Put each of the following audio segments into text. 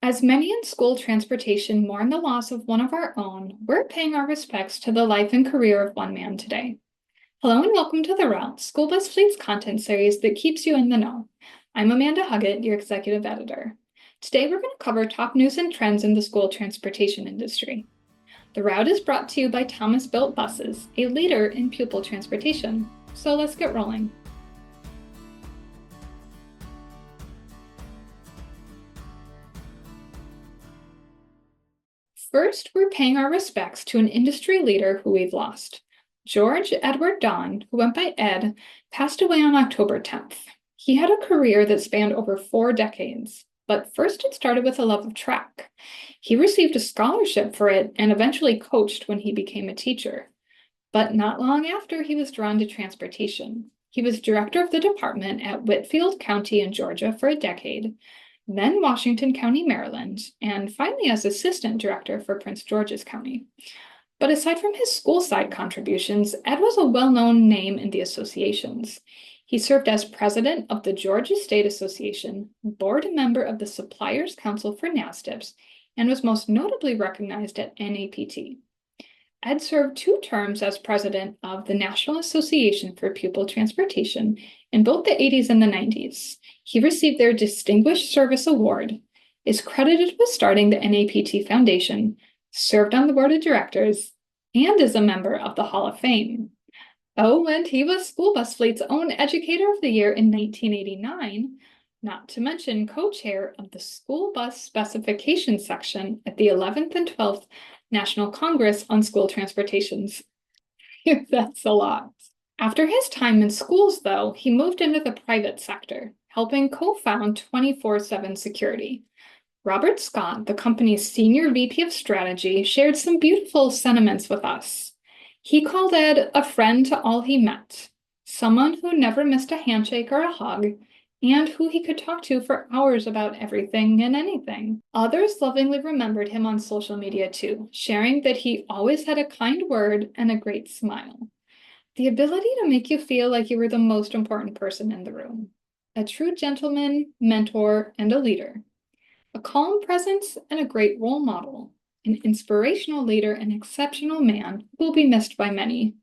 As many in school transportation mourn the loss of one of our own, we're paying our respects to the life and career of one man today. Hello and welcome to The Route, School Bus Fleet's content series that keeps you in the know. I'm Amanda Huggett, your Executive Editor. Today we're going to cover top news and trends in the school transportation industry. The Route is brought to you by Thomas Built Buses, a leader in pupil transportation. So let's get rolling. First, we're paying our respects to an industry leader who we've lost. George Edward Donn, who went by Ed, passed away on October 10th. He had a career that spanned over 4 decades, but first it started with a love of track. He received a scholarship for it and eventually coached when he became a teacher. But not long after, he was drawn to transportation. He was director of the department at Whitfield County in Georgia for a decade, then Washington County, Maryland, and finally as assistant director for Prince George's County. But aside from his school-side contributions, Ed was a well-known name in the associations. He served as president of the Georgia State Association, board member of the Suppliers Council for NASTIPS, and was most notably recognized at NAPT. Ed served 2 terms as president of the National Association for Pupil Transportation in both the 80s and the 90s. He received their Distinguished Service Award, is credited with starting the NAPT Foundation, served on the board of directors, and is a member of the Hall of Fame. Oh, and he was School Bus Fleet's own Educator of the Year in 1989, not to mention co-chair of the School Bus Specification Section at the 11th and 12th National Congress on School Transportations. That's a lot. After his time in schools, though, he moved into the private sector, helping co-found 24/7 Security. Robert Scott, the company's senior VP of strategy, shared some beautiful sentiments with us. He called Ed a friend to all he met, someone who never missed a handshake or a hug, and who he could talk to for hours about everything and anything. Others lovingly remembered him on social media too, sharing that he always had a kind word and a great smile. The ability to make you feel like you were the most important person in the room. A true gentleman, mentor, and a leader. A calm presence and a great role model. An inspirational leader and exceptional man who will be missed by many.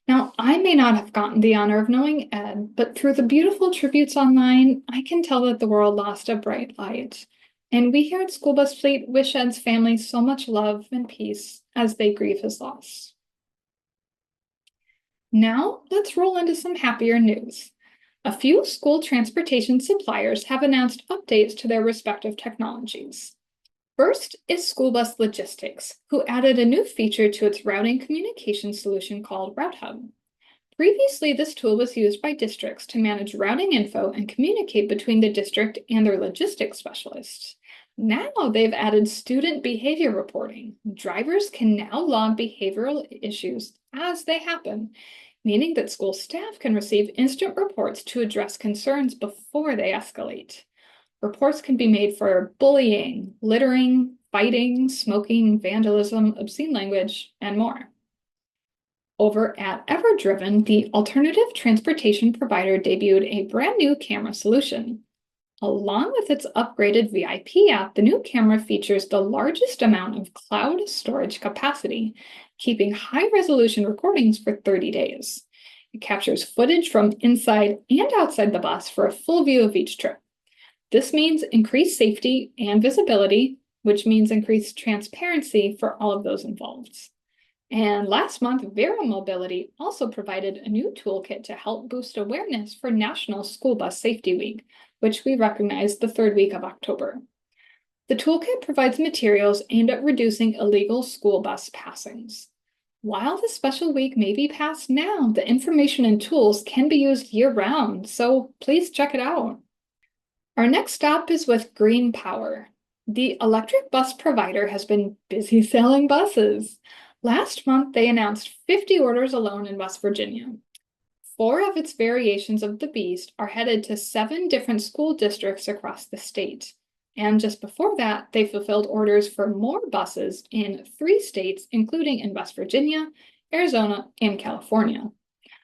Now, I may not have gotten the honor of knowing Ed, but through the beautiful tributes online, I can tell that the world lost a bright light. And we here at School Bus Fleet wish Ed's family so much love and peace as they grieve his loss. Now, let's roll into some happier news. A few school transportation suppliers have announced updates to their respective technologies. First is School Bus Logistics, who added a new feature to its routing communication solution called Route Hub. Previously, this tool was used by districts to manage routing info and communicate between the district and their logistics specialists. Now they've added student behavior reporting. Drivers can now log behavioral issues as they happen, meaning that school staff can receive instant reports to address concerns before they escalate. Reports can be made for bullying, littering, fighting, smoking, vandalism, obscene language, and more. Over at EverDriven, the alternative transportation provider debuted a brand new camera solution. Along with its upgraded VIP app, the new camera features the largest amount of cloud storage capacity, keeping high-resolution recordings for 30 days. It captures footage from inside and outside the bus for a full view of each trip. This means increased safety and visibility, which means increased transparency for all of those involved. And last month, Verra Mobility also provided a new toolkit to help boost awareness for National School Bus Safety Week, which we recognize the 3rd week of October. The toolkit provides materials aimed at reducing illegal school bus passings. While the special week may be past now, the information and tools can be used year-round, so please check it out. Our next stop is with GreenPower. The electric bus provider has been busy selling buses. Last month, they announced 50 orders alone in West Virginia. 4 of its variations of the Beast are headed to 7 different school districts across the state. And just before that, they fulfilled orders for more buses in 3 states, including in West Virginia, Arizona, and California.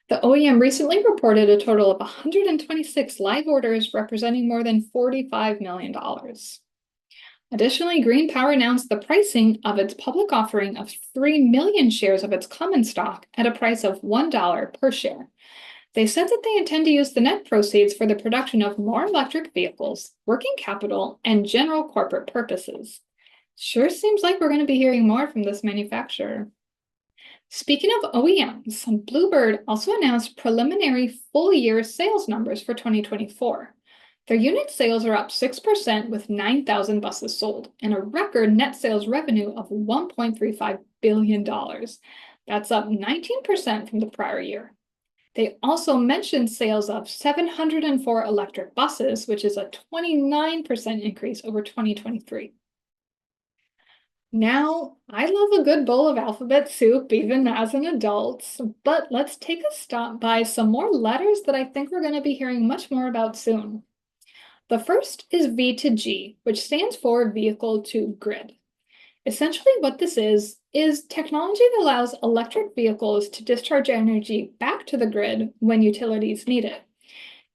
The OEM recently reported a total of 126 live orders representing more than $45 million. Additionally, GreenPower announced the pricing of its public offering of 3 million shares of its common stock at a price of $1 per share. They said that they intend to use the net proceeds for the production of more electric vehicles, working capital, and general corporate purposes. Sure seems like we're going to be hearing more from this manufacturer. Speaking of OEMs, Blue Bird also announced preliminary full-year sales numbers for 2024. Their unit sales are up 6% with 9,000 buses sold and a record net sales revenue of $1.35 billion. That's up 19% from the prior year. They also mentioned sales of 704 electric buses, which is a 29% increase over 2023. Now, I love a good bowl of alphabet soup, even as an adult, but let's take a stop by some more letters that I think we're going to be hearing much more about soon. The first is V2G, which stands for Vehicle to Grid. Essentially, what this is technology that allows electric vehicles to discharge energy back to the grid when utilities need it.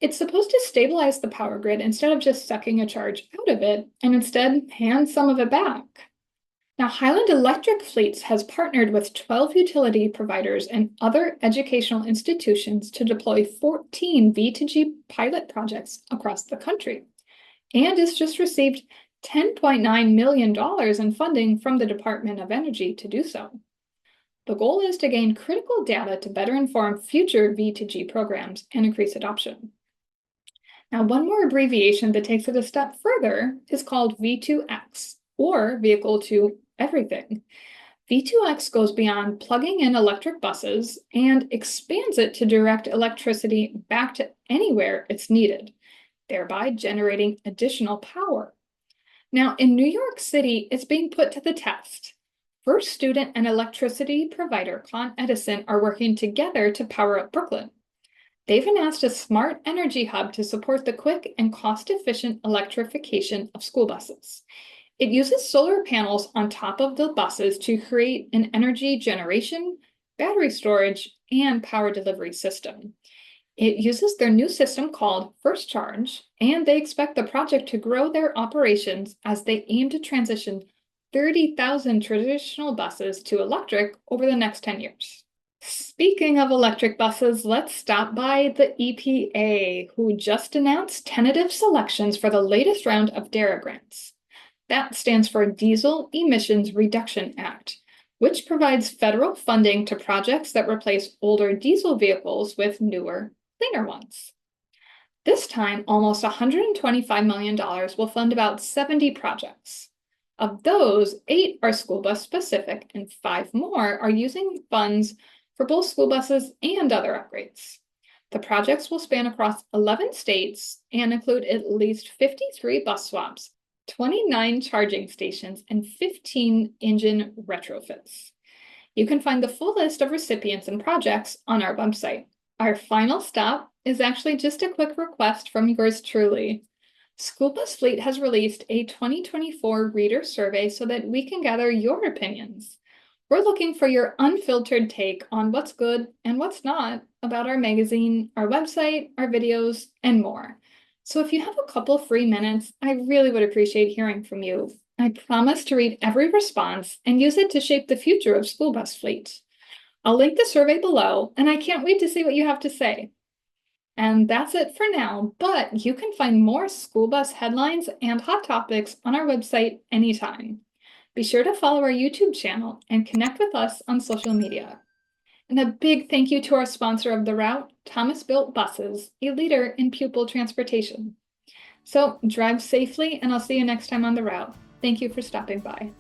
It's supposed to stabilize the power grid instead of just sucking a charge out of it, and instead hand some of it back. Now, Highland Electric Fleets has partnered with 12 utility providers and other educational institutions to deploy 14 V2G pilot projects across the country, and has just received $10.9 million in funding from the Department of Energy to do so. The goal is to gain critical data to better inform future V2G programs and increase adoption. Now, one more abbreviation that takes it a step further is called V2X, or Vehicle to Everything. V2X goes beyond plugging in electric buses and expands it to direct electricity back to anywhere it's needed, thereby generating additional power. Now, in New York City, it's being put to the test. First Student and electricity provider Con Edison are working together to power up Brooklyn. They've announced a smart energy hub to support the quick and cost-efficient electrification of school buses. It uses solar panels on top of the buses to create an energy generation, battery storage, and power delivery system. It uses their new system called First Charge, and they expect the project to grow their operations as they aim to transition 30,000 traditional buses to electric over the next 10 years. Speaking of electric buses, let's stop by the EPA, who just announced tentative selections for the latest round of DERA grants. That stands for Diesel Emissions Reduction Act, which provides federal funding to projects that replace older diesel vehicles with newer, cleaner ones. This time, almost $125 million will fund about 70 projects. Of those, 8 are school bus specific, and 5 more are using funds for both school buses and other upgrades. The projects will span across 11 states and include at least 53 bus swaps, 29 charging stations, and 15 engine retrofits. You can find the full list of recipients and projects on our website. Our final stop is actually just a quick request from yours truly. School Bus Fleet has released a 2024 reader survey so that we can gather your opinions. We're looking for your unfiltered take on what's good and what's not about our magazine, our website, our videos, and more. So if you have a couple free minutes, I really would appreciate hearing from you. I promise to read every response and use it to shape the future of School Bus Fleet. I'll link the survey below, and I can't wait to see what you have to say. And that's it for now, but you can find more school bus headlines and hot topics on our website anytime. Be sure to follow our YouTube channel and connect with us on social media. And a big thank you to our sponsor of the route, Thomas Built Buses, a leader in pupil transportation. So drive safely, and I'll see you next time on the route. Thank you for stopping by.